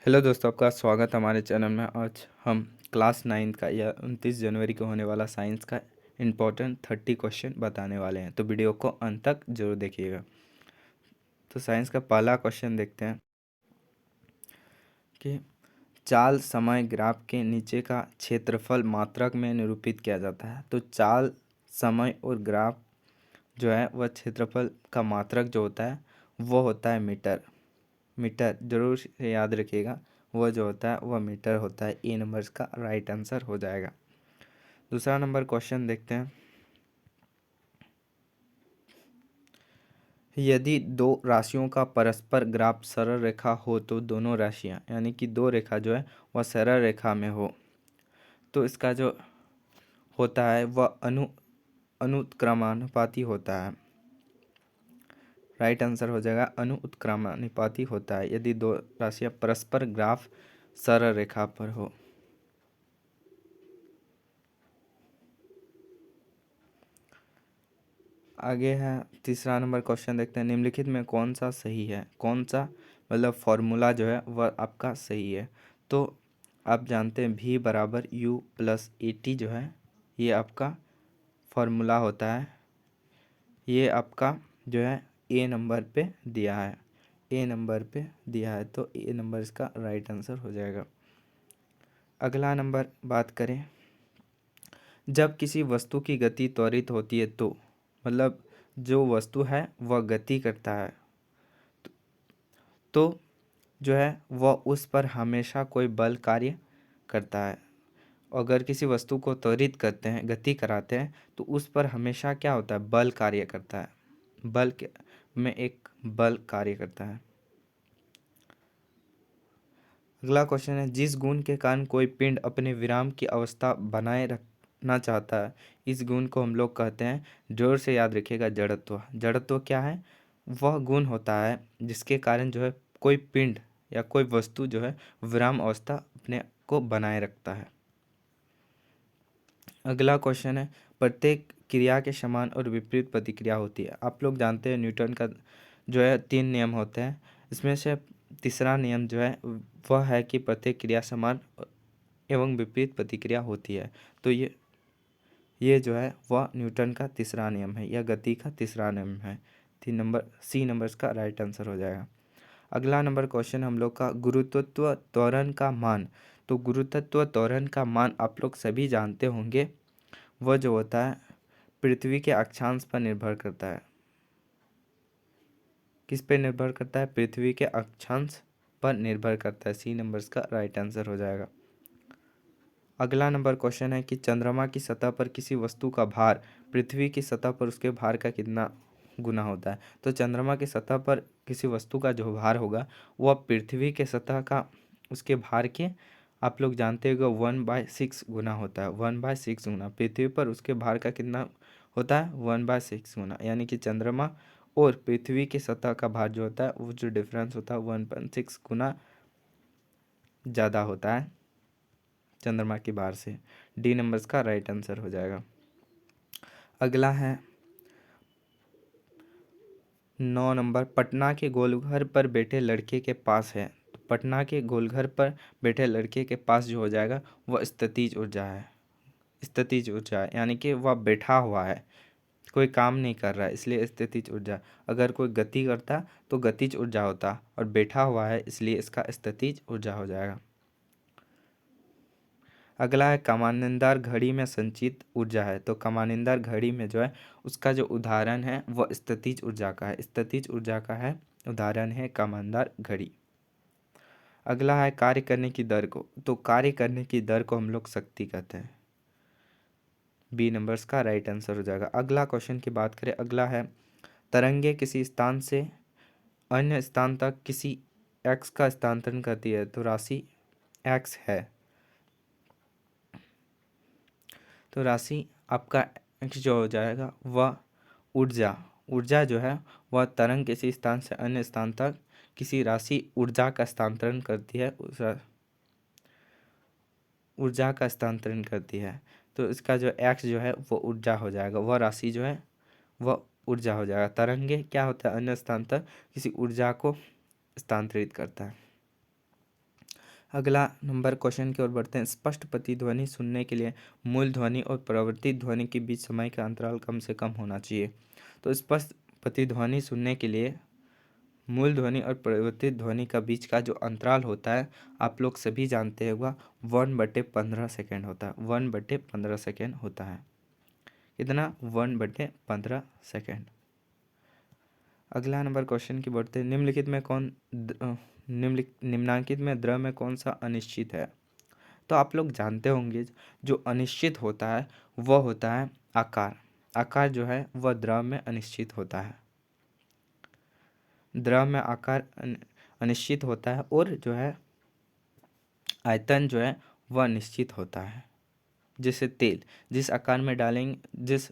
Hello दोस्तों, आपका स्वागत है हमारे चैनल में। आज हम क्लास 9 का या 29 जनवरी को होने वाला साइंस का इम्पोर्टेंट 30 क्वेश्चन बताने वाले हैं, तो वीडियो को अंत तक जरूर देखिएगा। तो साइंस का पहला क्वेश्चन देखते हैं कि चाल समय ग्राफ के नीचे का क्षेत्रफल मात्रक में निरूपित किया जाता है। तो चाल समय और ग्राफ जो है वह क्षेत्रफल का मात्रक जो होता है वो होता है मीटर। मीटर जरूर से याद रखिएगा, वह जो होता है वह मीटर होता है। ए नंबर का राइट आंसर हो जाएगा। दूसरा नंबर क्वेश्चन देखते हैं। यदि दो राशियों का परस्पर ग्राफ सरल रेखा हो तो दोनों राशियां यानी कि दो रेखा जो है वह सरल रेखा में हो तो इसका जो होता है वह अनुत्क्रमानुपाती होता है। राइट आंसर हो जाएगा अनुत्क्रमानुपाती होता है यदि दो राशियां परस्पर ग्राफ सरल रेखा पर हो। आगे है तीसरा नंबर क्वेश्चन देखते हैं। निम्नलिखित में कौन सा सही है, कौन सा मतलब फॉर्मूला जो है वह आपका सही है। तो आप जानते हैं V बराबर U प्लस AT जो है ये आपका फॉर्मूला होता है। ये आपका जो है ए नंबर पे दिया है, ए नंबर पे दिया है, तो ए नंबर इसका राइट आंसर हो जाएगा। अगला नंबर बात करें, जब किसी वस्तु की गति त्वरित होती है तो मतलब जो वस्तु है वह गति करता है तो जो है वह उस पर हमेशा कोई बल कार्य करता है। अगर किसी वस्तु को त्वरित करते हैं, गति कराते हैं, तो उस पर हमेशा क्या होता है, बल कार्य करता है। बल के में एक बल कार्य करता है। अगला क्वेश्चन है, जिस गुण के कारण कोई पिंड अपने विराम की अवस्था बनाए रखना चाहता है, इस गुण को हम लोग कहते हैं, जोर से याद रखिएगा, जड़त्व। जड़त्व क्या है, वह गुण होता है जिसके कारण जो है कोई पिंड या कोई वस्तु जो है विराम अवस्था अपने को बनाए रखता है। अगला क्वेश्चन है, प्रत्येक क्रिया के समान और विपरीत प्रतिक्रिया होती है। आप लोग जानते हैं न्यूटन का जो है 3 नियम होते हैं, इसमें से तीसरा नियम जो है वह है कि प्रत्येक क्रिया समान एवं विपरीत प्रतिक्रिया होती है। तो ये जो है वह न्यूटन का तीसरा नियम है या गति का तीसरा नियम है। 3 नंबर सी नंबर इसका राइट आंसर हो जाएगा। अगला नंबर क्वेश्चन हम लोग का, गुरुत्व त्वरण का मान। तो गुरुत्व त्वरण का मान आप लोग सभी जानते होंगे, वह जो होता है पृथ्वी के अक्षांश पर निर्भर करता है। किस पे निर्भर करता है, पृथ्वी के अक्षांश पर निर्भर करता है। सी नंबर का राइट आंसर हो जाएगा। अगला नंबर क्वेश्चन है कि चंद्रमा की सतह पर किसी वस्तु का भार पृथ्वी की सतह पर उसके भार का कितना गुना होता है। तो चंद्रमा की सतह पर किसी वस्तु का जो भार होगा वह पृथ्वी के सतह का उसके भार के आप लोग जानते हो 1/6 गुना होता है। 1/6 गुना पृथ्वी पर उसके भार का कितना होता है, 1/6 गुना। यानी कि चंद्रमा और पृथ्वी की सतह का भार जो होता है वो जो डिफरेंस होता है 1/6 गुना ज़्यादा होता है चंद्रमा की भार से। डी नंबर्स का राइट आंसर हो जाएगा। अगला है 9 नंबर, पटना के गोलघर पर बैठे लड़के के पास है। तो पटना के गोलघर पर बैठे लड़के के पास जो हो जाएगा वह स्थितिज ऊर्जा है। स्थितिज ऊर्जा यानी कि वह बैठा हुआ है, कोई काम नहीं कर रहा है, इसलिए स्थितिज ऊर्जा। अगर कोई गति करता तो गतिज ऊर्जा होता, और बैठा हुआ है इसलिए इसका स्थितिज ऊर्जा हो जाएगा। अगला है, कमानदार घड़ी में संचित ऊर्जा है। तो कमानदार घड़ी में जो है उसका जो उदाहरण है वह स्थितिज ऊर्जा का है। स्थितिज ऊर्जा का है उदाहरण है कमानदार घड़ी। अगला है, कार्य करने की दर को। तो कार्य करने की दर को हम लोग शक्ति कहते हैं। बी नंबर्स का राइट आंसर हो जाएगा। अगला क्वेश्चन की बात करें, अगला है, तरंगे किसी स्थान से अन्य स्थान तक किसी एक्स का स्थानांतरण करती है। तो राशि एक्स है, तो राशि आपका एक्स जो हो जाएगा वह ऊर्जा। ऊर्जा जो है वह तरंग किसी स्थान से अन्य स्थान तक किसी राशि ऊर्जा का स्थानांतरण करती है, ऊर्जा का स्थानांतरण करती है। तो इसका जो एक्स जो है वो ऊर्जा हो जाएगा, वह राशि जो है वह ऊर्जा हो जाएगा। तरंगे क्या होता है, अन्य स्थान तक किसी ऊर्जा को स्थानांतरित करता है। अगला नंबर क्वेश्चन की ओर बढ़ते हैं। स्पष्ट प्रतिध्वनि सुनने के लिए मूल ध्वनि और प्रवर्तित ध्वनि के बीच समय का अंतराल कम से कम होना चाहिए। तो स्पष्ट प्रतिध्वनि सुनने के लिए मूल ध्वनि और परिवर्तित ध्वनि का बीच का जो अंतराल होता है, आप लोग सभी जानते होगा, 1/15 सेकेंड होता है। 1/15 सेकेंड होता है। कितना? 1/15 सेकेंड। अगला नंबर क्वेश्चन की बढ़ते हैं। निम्नांकित में द्रव में कौन सा अनिश्चित है? तो आप लोग जानते होंगे, जो अनिश्चित होता है वह होता है आकार। आकार जो है वह द्रव में अनिश्चित होता है। द्रव में आकार अनिश्चित होता है, और जो है आयतन जो है वह निश्चित होता है। जैसे तेल, जिस आकार में डालेंगे, जिस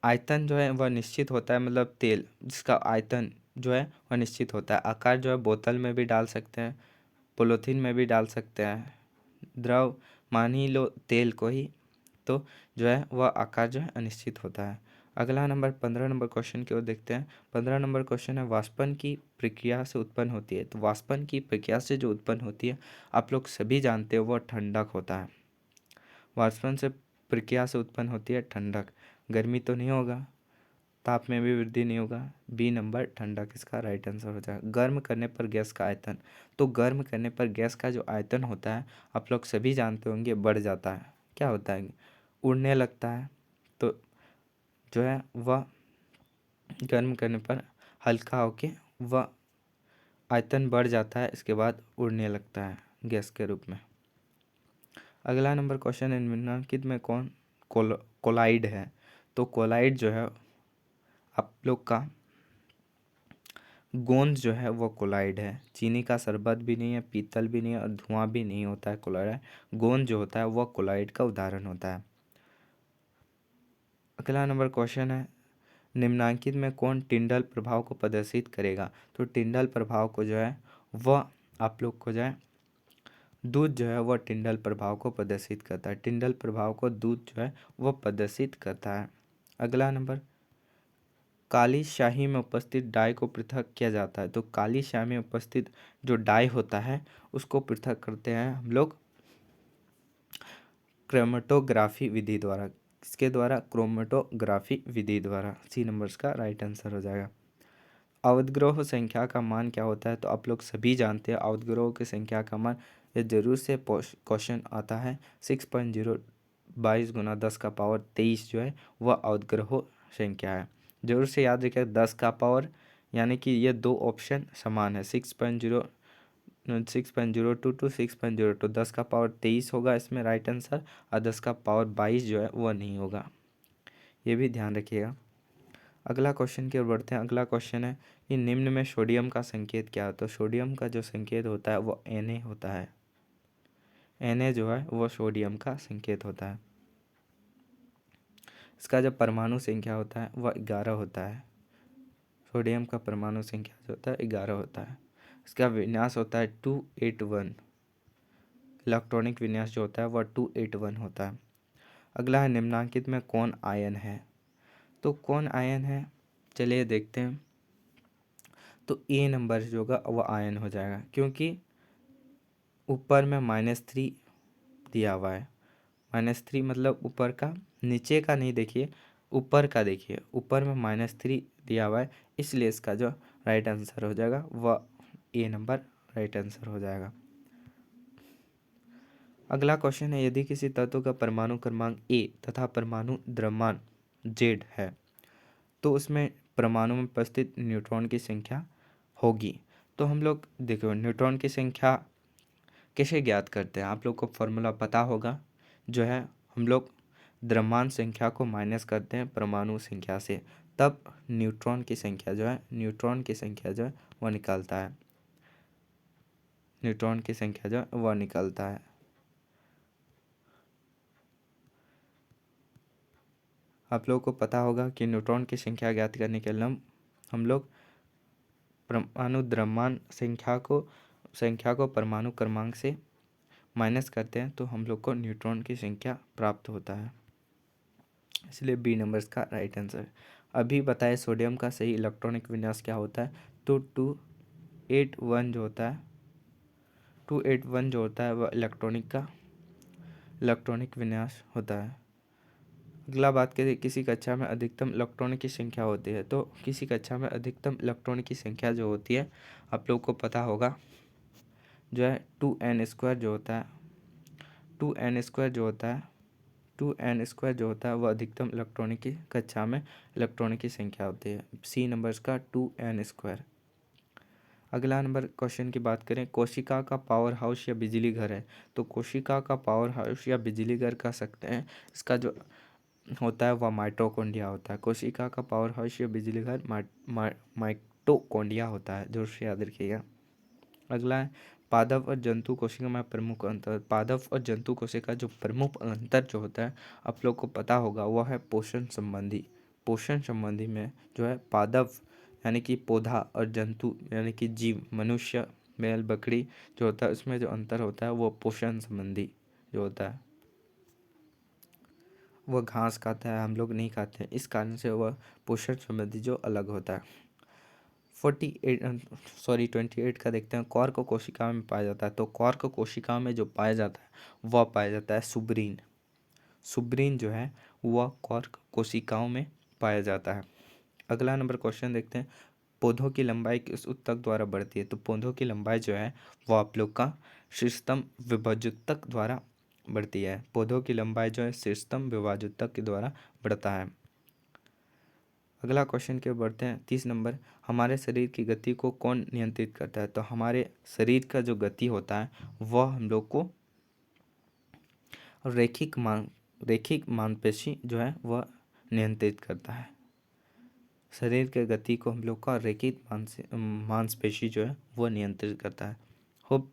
आयतन जो है वह निश्चित होता है, मतलब तेल जिसका आयतन जो है वह निश्चित होता है। आकार जो है बोतल में भी डाल सकते हैं, पॉलीथीन में भी डाल सकते हैं। द्रव मान ही लो तेल को ही, तो जो है वह आकार जो है अनिश्चित होता है। अगला नंबर 15 नंबर क्वेश्चन की ओर देखते हैं। 15 नंबर क्वेश्चन है, वाष्पन की प्रक्रिया से उत्पन्न होती है। तो वाष्पन की प्रक्रिया से जो उत्पन्न होती है, आप लोग सभी जानते हो, वह ठंडक होता है। वाष्पन से प्रक्रिया से उत्पन्न होती है ठंडक। गर्मी तो नहीं होगा, ताप में भी वृद्धि नहीं होगा। बी नंबर ठंडक इसका राइट आंसर हो जाएगा। गर्म करने पर गैस का आयतन, तो गर्म करने पर गैस का जो आयतन होता है, आप लोग सभी जानते होंगे, बढ़ जाता है। क्या होता है? उड़ने लगता है। तो जो है वह गर्म करने पर हल्का होके वह आयतन बढ़ जाता है, इसके बाद उड़ने लगता है गैस के रूप में। अगला नंबर क्वेश्चन है, निम्नलिखित में कौन कोलाइड है? तो कोलाइड जो है आप लोग का गोंद जो है वो कोलाइड है। चीनी का शरबत भी नहीं है, पीतल भी नहीं है, और धुआं भी नहीं होता है कोलाइड। गोंद जो होता है वह कोलाइड का उदाहरण होता है। अगला नंबर क्वेश्चन है, निम्नांकित में कौन टिंडल प्रभाव को प्रदर्शित करेगा? तो टिंडल प्रभाव को जो है वह आप लोग को जो है दूध जो है वह टिंडल प्रभाव को प्रदर्शित करता है। टिंडल प्रभाव को दूध जो है वह प्रदर्शित करता है। अगला नंबर, काली स्याही में उपस्थित डाई को पृथक किया जाता है। तो काली स्याही में उपस्थित जो डाई होता है उसको पृथक करते हैं हम लोग क्रोमेटोग्राफी विधि द्वारा। किसके द्वारा? क्रोमेटोग्राफी विधि द्वारा। सी नंबर का राइट आंसर हो जाएगा। अवतग्रोह संख्या का मान क्या होता है? तो आप लोग सभी जानते हैं अवतग्रोह की संख्या का मान, ये जरूर से क्वेश्चन आता है। 6.0 22 × 10⁻23 जो है वह अवतग्रोह संख्या है। जरूर से याद रखिए 10 का पावर, यानी कि ये दो ऑप्शन समान है। 6.022 6.02, 10⁻23 होगा इसमें राइट आंसर, और 10⁻22 जो है वह नहीं होगा। ये भी ध्यान रखिएगा। अगला क्वेश्चन की ओर बढ़ते हैं। अगला क्वेश्चन है कि निम्न में सोडियम का संकेत क्या है? तो सोडियम का जो संकेत होता है वो Na होता है। Na जो है वो सोडियम का संकेत होता है। इसका जो परमाणु संख्या होता है वह 11 होता है। सोडियम का परमाणु संख्या जो होता है 11 होता है। इसका विन्यास होता है 281। इलेक्ट्रॉनिक विन्यास जो होता है वह 281 होता है। अगला है, निम्नांकित में कौन आयन है? तो कौन आयन है, चलिए देखते हैं। तो ए नंबर जो होगा वह आयन हो जाएगा, क्योंकि ऊपर में -3 दिया हुआ है। -3 मतलब ऊपर का, नीचे का नहीं देखिए, ऊपर का देखिए। ऊपर में -3 दिया हुआ है, इसलिए इसका जो राइट आंसर हो जाएगा वह ए नंबर राइट आंसर हो जाएगा। अगला क्वेश्चन है, यदि किसी तत्व का परमाणु क्रमांक ए तथा परमाणु द्रव्यमान जेड है, तो उसमें परमाणु में उपस्थित न्यूट्रॉन की संख्या होगी। तो हम लोग देखो न्यूट्रॉन की संख्या कैसे ज्ञात करते हैं, आप लोग को फॉर्मूला पता होगा। जो है हम लोग द्रव्यमान संख्या को माइनस करते हैं परमाणु संख्या से, तब न्यूट्रॉन की संख्या जो है वह निकलता है। न्यूट्रॉन की संख्या जो है वह निकलता है। आप लोगों को पता होगा कि न्यूट्रॉन की संख्या ज्ञात करने के लिए हम लोग परमाणु द्रव्यमान संख्या को परमाणु क्रमांक से माइनस करते हैं, तो हम लोग को न्यूट्रॉन की संख्या प्राप्त होता है। इसलिए बी नंबर का राइट आंसर। अभी बताए सोडियम का सही इलेक्ट्रॉनिक विन्यास क्या होता है? तो 281 जो होता है 281 जो होता है वह इलेक्ट्रॉनिक विन्यास होता है। अगला बात करें किसी कक्षा में अधिकतम इलेक्ट्रॉनिक की संख्या होती है, तो किसी कक्षा में अधिकतम इलेक्ट्रॉनिक की संख्या जो होती है आप लोग को पता होगा जो है 2n² जो होता है 2n² जो होता है 2n² जो होता है वह अधिकतम इलेक्ट्रॉनिक की कक्षा में इलेक्ट्रॉनिक की संख्या होती है। सी नंबर्स का 2n²। अगला नंबर क्वेश्चन की बात करें, कोशिका का पावर हाउस या बिजली घर है, तो कोशिका का पावर हाउस या बिजली घर कह सकते हैं। इसका जो होता है वह माइटोकॉन्ड्रिया होता है। कोशिका का पावर हाउस या बिजली घर माइटोकॉन्ड्रिया होता है, जोर से याद रखिएगा। अगला है पादप और जंतु कोशिका में प्रमुख अंतर। पादप और जंतु कोशिका जो प्रमुख अंतर जो होता है आप लोग को पता होगा वह है पोषण संबंधी। पोषण संबंधी में जो है पादप यानी कि पौधा और जंतु यानी कि जीव मनुष्य बैल बकरी जो होता है उसमें जो अंतर होता है वो पोषण संबंधी जो होता है। वह घास खाता है, हम लोग नहीं खाते हैं, इस कारण से वह पोषण संबंधी जो अलग होता है। 28 का देखते हैं, कॉर्क कोशिका में पाया जाता है, तो कॉर्क कोशिका में जो पाया जाता है वह पाया जाता है सुब्रीन। सुब्रीन जो है वह कॉर्क कोशिकाओं में पाया जाता है। अगला नंबर क्वेश्चन देखते हैं, पौधों की लंबाई किस ऊतक द्वारा बढ़ती है, तो पौधों की लंबाई जो है वो आप लोग का शीर्षतम विभाजोत्तक द्वारा बढ़ती है। पौधों की लंबाई जो है शीर्षतम विभाजोत्तक के द्वारा बढ़ता है। अगला क्वेश्चन के बढ़ते हैं 30 नंबर, हमारे शरीर की गति को कौन नियंत्रित करता है, तो हमारे शरीर का जो गति होता है वह हम लोग को रैखिक मांसपेशी जो है वह नियंत्रित करता है। शरीर के गति को हम लोग का रैखिक मांसपेशी जो है वह नियंत्रित करता है। होप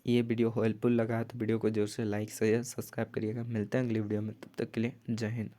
ये वीडियो हेल्पफुल लगा है तो वीडियो को जोर से लाइक शेयर सब्सक्राइब करिएगा। मिलते हैं अगली वीडियो में, तब तक के लिए जय हिंद।